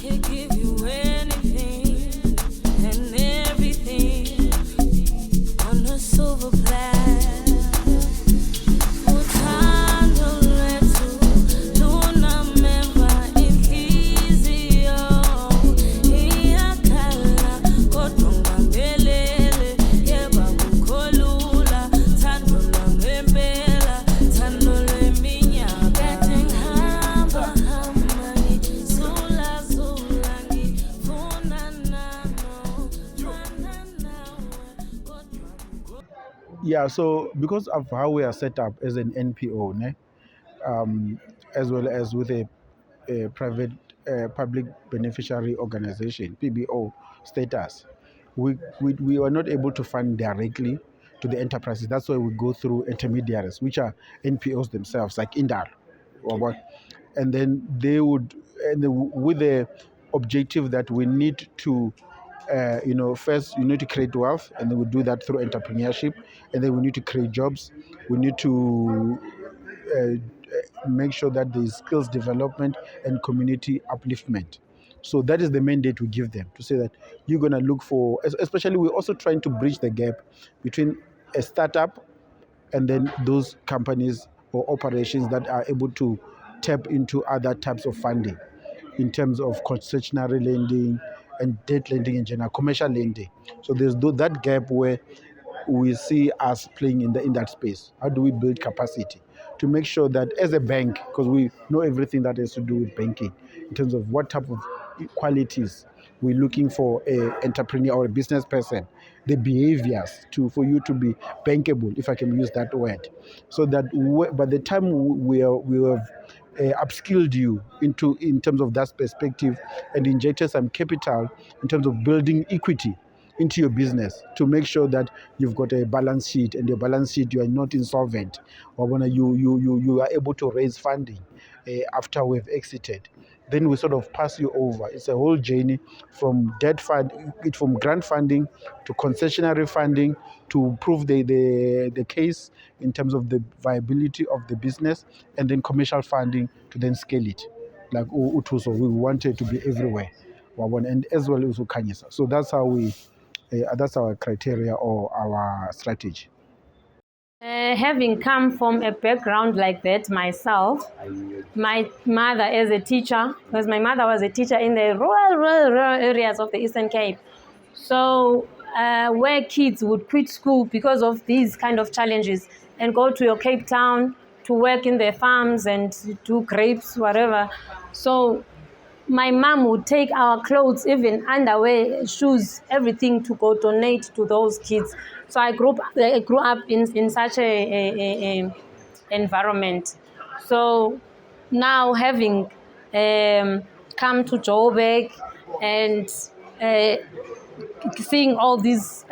can give you anything and everything on a silver platter. Yeah, so because of how we are set up as an NPO, ne, as well as with a private public beneficiary organization, PBO status, we are not able to fund directly to the enterprises. That's why we go through intermediaries, which are NPOs themselves, like Indar, or what, and then they would, with the objective that we need to first you need to create wealth, and then we do that through entrepreneurship, and then we need to create jobs. We need to make sure that there is skills development and community upliftment. So that is the mandate we give them, to say that you're going to look for, especially we're also trying to bridge the gap between a startup and then those companies or operations that are able to tap into other types of funding in terms of concessionary lending and debt lending in general, commercial lending. So there's that gap where we see us playing in that space. How do we build capacity to make sure that as a bank, because we know everything that has to do with banking in terms of what type of qualities we're looking for a entrepreneur or a business person, the behaviors for you to be bankable, if I can use that word, so that by the time we have upskilled you in terms of that perspective and injected some capital in terms of building equity into your business, to make sure that you've got a balance sheet, and your balance sheet, you are not insolvent, or when you are able to raise funding after we've exited. Then we sort of pass you over. It's a whole journey from from grant funding to concessionary funding, to prove the case in terms of the viability of the business, and then commercial funding to then scale it. Like Utuso, we wanted to be everywhere, and as well as Ukanyisa. So that's our criteria or our strategy. Having come from a background like that myself, my mother as a teacher, because my mother was a teacher in the rural areas of the Eastern Cape. So where kids would quit school because of these kind of challenges and go to your Cape Town to work in their farms and do grapes, whatever. So my mom would take our clothes, even underwear, shoes, everything, to go donate to those kids. So I grew up in such a environment. So now, having come to Joburg and seeing all these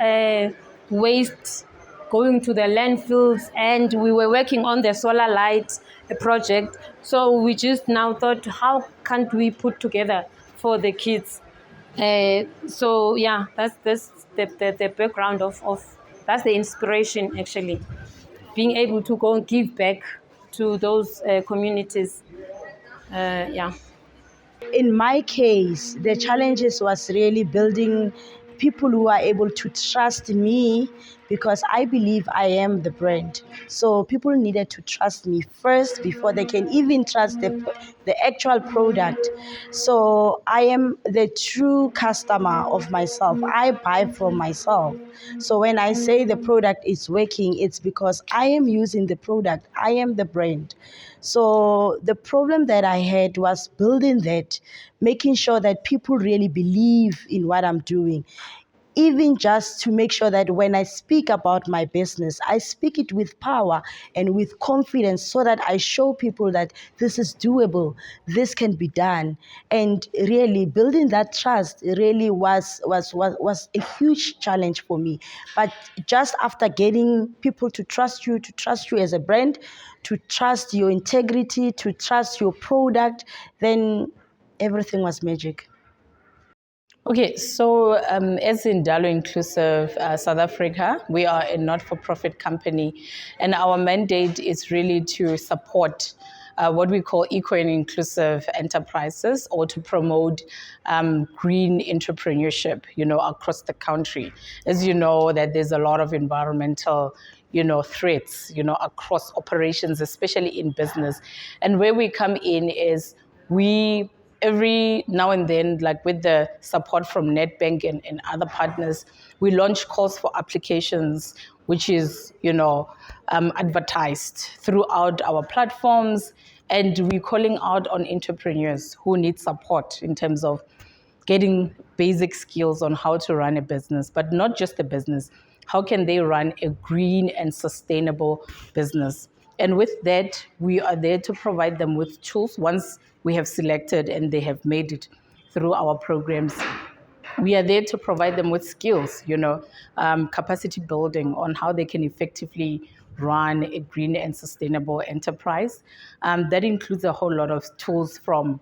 waste going to the landfills, and we were working on the solar light project. So we just now thought, how can't we put together for the kids? So yeah, that's the background of that's the inspiration, actually, being able to go and give back to those communities. Yeah. In my case, the challenges was really building people who are able to trust me, because I believe I am the brand. So people needed to trust me first before they can even trust the actual product. So I am the true customer of myself. I buy from myself. So when I say the product is working, it's because I am using the product. I am the brand. So the problem that I had was building that, making sure that people really believe in what I'm doing. Even just to make sure that when I speak about my business, I speak it with power and with confidence, so that I show people that this is doable, this can be done. And really building that trust really was a huge challenge for me. But just after getting people to trust you as a brand, to trust your integrity, to trust your product, then everything was magic. Okay, so as Indalo Inclusive South Africa, we are a not-for-profit company, and our mandate is really to support what we call eco and inclusive enterprises, or to promote green entrepreneurship, across the country. As you know, that there's a lot of environmental, threats, across operations, especially in business. And where we come in is we every now and then, like with the support from Nedbank and other partners, we launch calls for applications, which is, advertised throughout our platforms. And we're calling out on entrepreneurs who need support in terms of getting basic skills on how to run a business, but not just a business. How can they run a green and sustainable business? And with that, we are there to provide them with tools. Once we have selected and they have made it through our programs, we are there to provide them with skills, capacity building on how they can effectively run a green and sustainable enterprise. That includes a whole lot of tools, from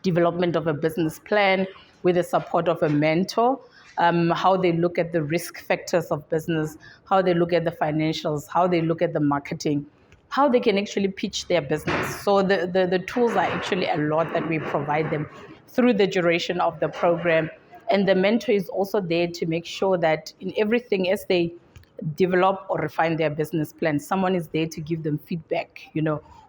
development of a business plan with the support of a mentor, how they look at the risk factors of business, how they look at the financials, how they look at the marketing, how they can actually pitch their business. So the tools are actually a lot that we provide them through the duration of the program. And the mentor is also there to make sure that in everything, as they develop or refine their business plan, someone is there to give them feedback,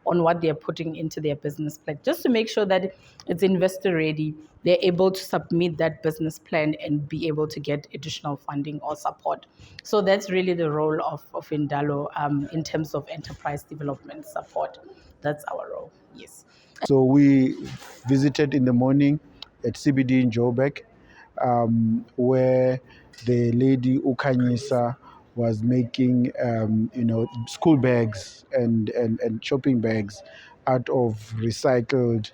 on what they're putting into their business plan, just to make sure that it's investor ready. They're able to submit that business plan and be able to get additional funding or support. So that's really the role of Indalo in terms of enterprise development support. That's our role, yes. So we visited in the morning at CBD in Joburg, where the lady Ukanyisa was making, school bags and shopping bags out of recycled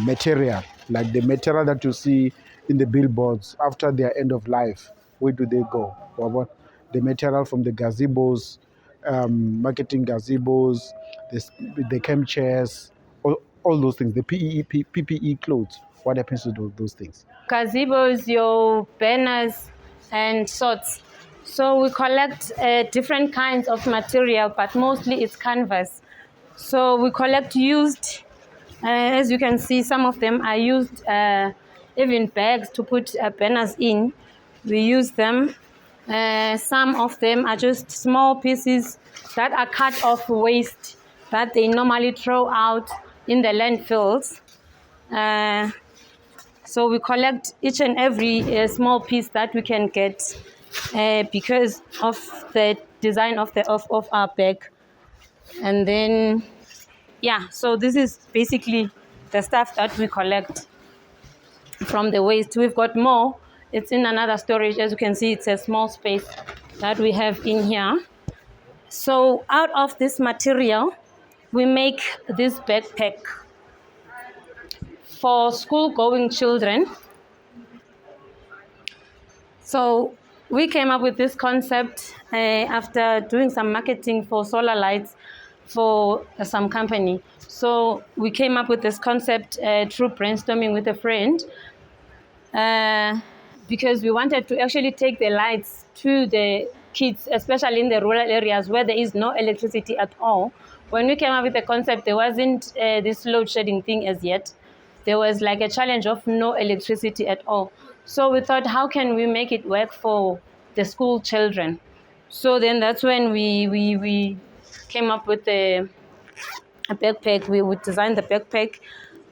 material, like the material that you see in the billboards after their end of life. Where do they go? The material from the gazebos, marketing gazebos, the camp chairs, all those things, the PPE clothes. What happens to those things? Gazebos, your banners, and sorts. So we collect different kinds of material, but mostly it's canvas. So we collect used, as you can see, some of them are used, even bags to put banners in. We use them. Some of them are just small pieces that are cut off waste that they normally throw out in the landfills. So we collect each and every small piece that we can get because of the design of our bag. And then, so this is basically the stuff that we collect from the waste. We've got more. It's in another storage. As you can see, it's a small space that we have in here. So out of this material, we make this backpack for school-going children. So we came up with this concept after doing some marketing for solar lights for some company. So we came up with this concept through brainstorming with a friend, because we wanted to actually take the lights to the kids, especially in the rural areas where there is no electricity at all. When we came up with the concept, there wasn't this load shedding thing as yet. There was like a challenge of no electricity at all. So we thought, how can we make it work for the school children? So then that's when we came up with a backpack. We would design the backpack.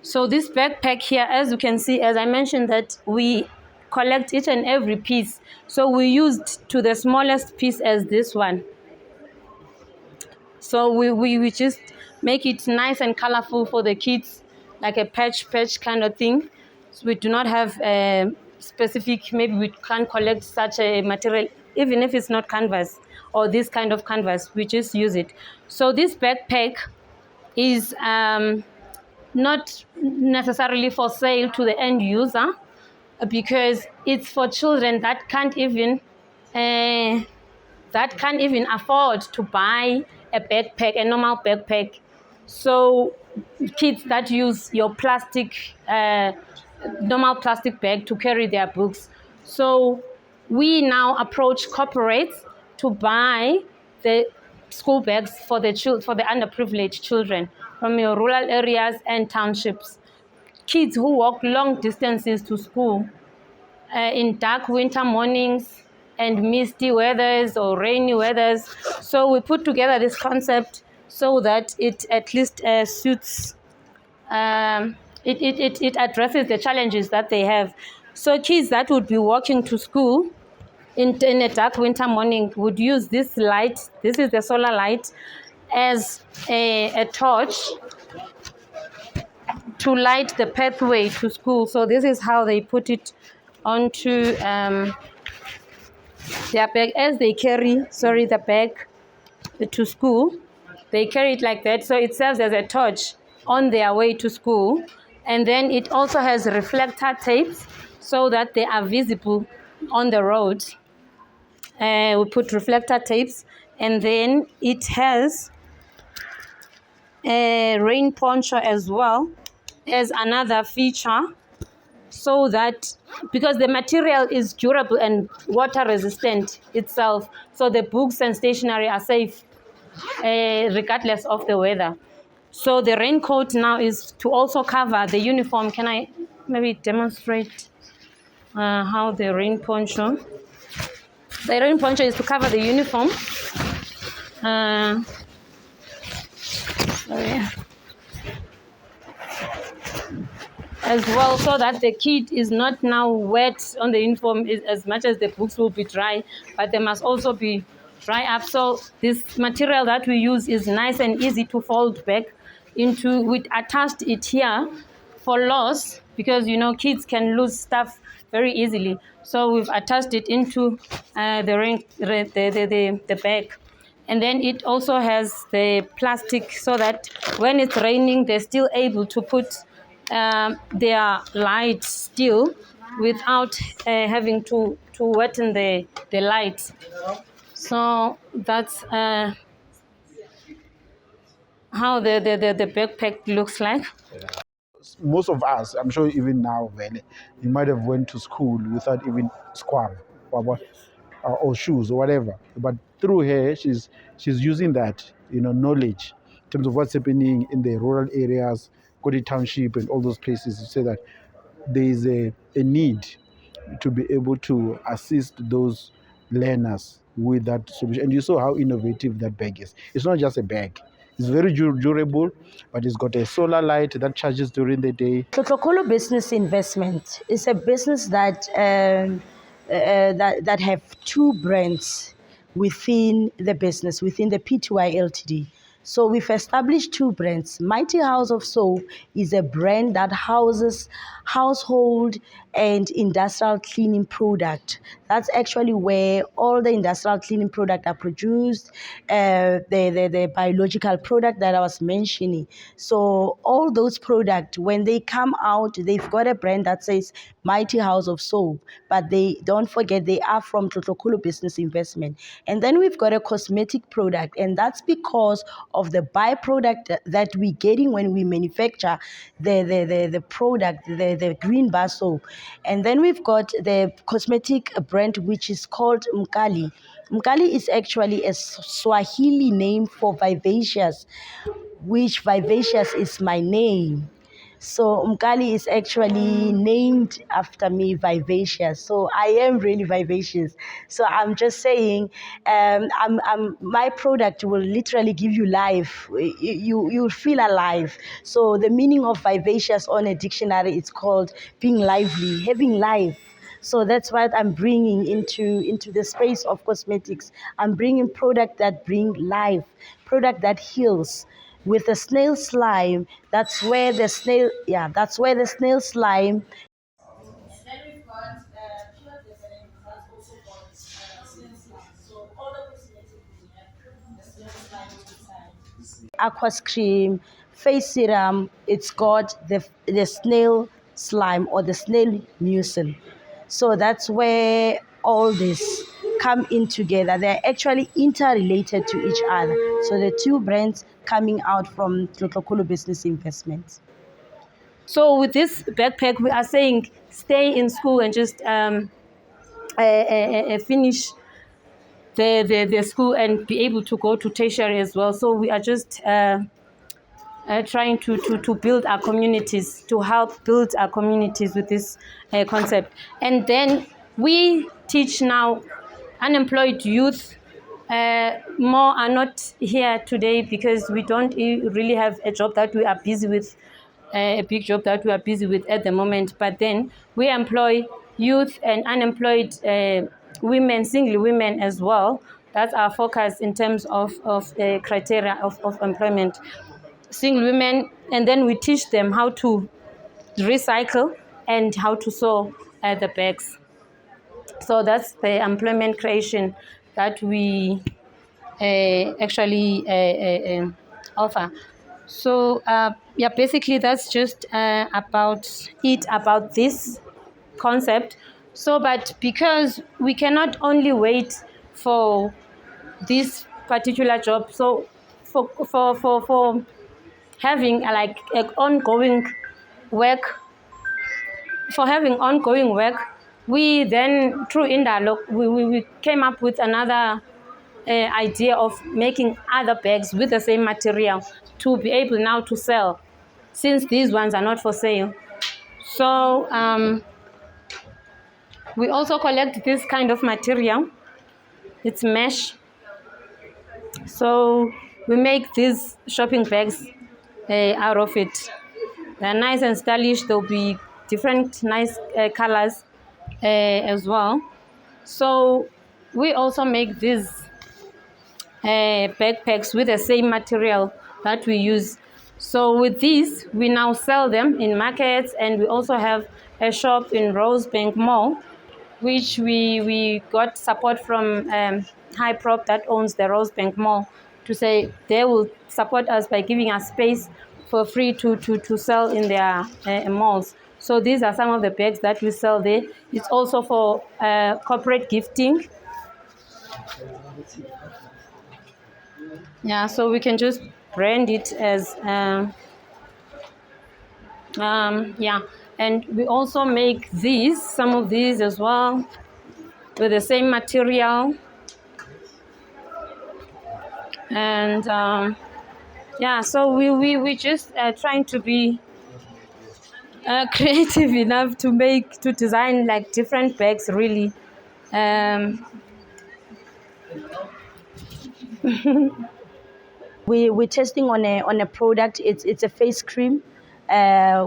So this backpack here, as you can see, as I mentioned, that we collect each and every piece. So we used to the smallest piece as this one. So we just make it nice and colorful for the kids, like a patch kind of thing. So we do not have a specific, maybe we can't collect such a material, even if it's not canvas or this kind of canvas, we just use it. So this backpack is not necessarily for sale to the end user, because it's for children that can't even afford to buy a backpack, a normal backpack. So kids that use your normal plastic bag to carry their books. So we now approach corporates to buy the school bags for the underprivileged children. from your rural areas and townships. Kids who walk long distances to school in dark winter mornings and misty weathers or rainy weathers. So we put together this concept so that it at least suits, it addresses the challenges that they have. So kids that would be walking to school in a dark winter morning would use this light, this is the solar light, as a torch to light the pathway to school. So this is how they put it onto their bag as they carry, the bag to school. They carry it like that, so it serves as a torch on their way to school. And then it also has reflector tapes so that they are visible on the road. We put reflector tapes, and then it has a rain poncho as well as another feature, so that because the material is durable and water resistant itself, so the books and stationery are safe regardless of the weather. So the raincoat now is to also cover the uniform. Can I maybe demonstrate how the rain poncho? The rain poncho is to cover the uniform. As well, so that the kid is not now wet on the uniform as much as the books will be dry, but they must also be dry up. So this material that we use is nice and easy to fold back into. We attached it here for loss because kids can lose stuff very easily. So we've attached it into the bag. And then it also has the plastic so that when it's raining, they're still able to put their light still without having to weten the light. So that's how the backpack looks like. Most of us, I'm sure even now, Vele, you might have went to school without even squab or shoes or whatever. But through her, she's using that knowledge in terms of what's happening in the rural areas, Kodi Township, and all those places to say that there is a need to be able to assist those learners with that solution. And you saw how innovative that bag is. It's not just a bag. It's very durable, but it's got a solar light that charges during the day. Tlotlokolo Business Investment is a business that that have two brands within the business, within the PTY Ltd. So we've established two brands. Mighty House of Soap is a brand that houses household and industrial cleaning product. That's actually where all the industrial cleaning product are produced, the biological product that I was mentioning. So all those products, when they come out, they've got a brand that says Mighty House of Soap, but they don't forget they are from Tlotlokolo Business Investment. And then we've got a cosmetic product, and that's because of the byproduct that we're getting when we manufacture the product, the green bar soap. And then we've got the cosmetic brand which is called Mkali. Mkali is actually a Swahili name for vivacious, which vivacious is my name. So Mkali is actually named after me, vivacious. So I am really vivacious. So I'm just saying, my product will literally give you life. You feel alive. So the meaning of vivacious on a dictionary is called being lively, having life. So that's what I'm bringing into the space of cosmetics. I'm bringing product that bring life, product that heals. With the snail slime, that's where the snail slime. Aquas cream, face serum, it's got the snail slime or the snail mucin. So that's where all this come in together. They're actually interrelated to each other. So the two brands coming out from Tlotlokolo Business Investments. So with this backpack, we are saying stay in school and just finish the school and be able to go to tertiary as well. So we are just trying to build our communities, to help build our communities with this concept. And then we teach now unemployed youth. More are not here today because we don't really have a job that we are busy with, a big job that we are busy with at the moment. But then we employ youth and unemployed women, single women as well. That's our focus in terms of criteria of employment. Single women, and then we teach them how to recycle and how to sew the bags. So that's the employment creation that we actually offer. So yeah, basically that's just about this concept. So, but because we cannot only wait for this particular job, so for having like ongoing work, we then through Indalog we came up with another idea of making other bags with the same material to be able now to sell, since these ones are not for sale. So we also collect this kind of material. It's mesh. So we make these shopping bags out of it. They're nice and stylish. There'll be different nice colors as well. So we also make these backpacks with the same material that we use. So with these, we now sell them in markets, and we also have a shop in Rosebank Mall, which we got support from High Prop that owns the Rosebank Mall, to say they will support us by giving us space for free to sell in their malls. So these are some of the bags that we sell there. It's also for corporate gifting. Yeah, so we can just brand it as yeah. And we also make some of these as well, with the same material. And yeah, so we just trying to be creative enough to design like different bags, really. We're testing on a product. It's a face cream.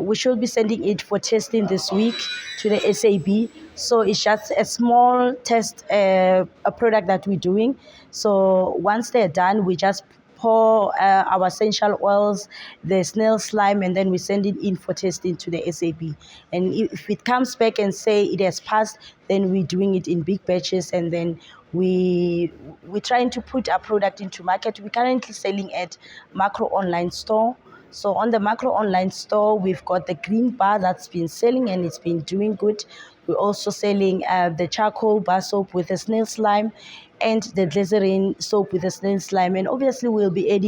We should be sending it for testing this week to the SAB. So it's just a small test, a product that we're doing. So once they're done, we just pour our essential oils, the snail slime, and then we send it in for testing to the SAB. And if it comes back and say it has passed, then we're doing it in big batches, and then we're trying to put our product into market. We're currently selling at Macro Online Store. So on the Macro Online Store, we've got the green bar that's been selling and it's been doing good. We're also selling the charcoal bar soap with the snail slime and the glycerin soap with the snail slime. And obviously we'll be adding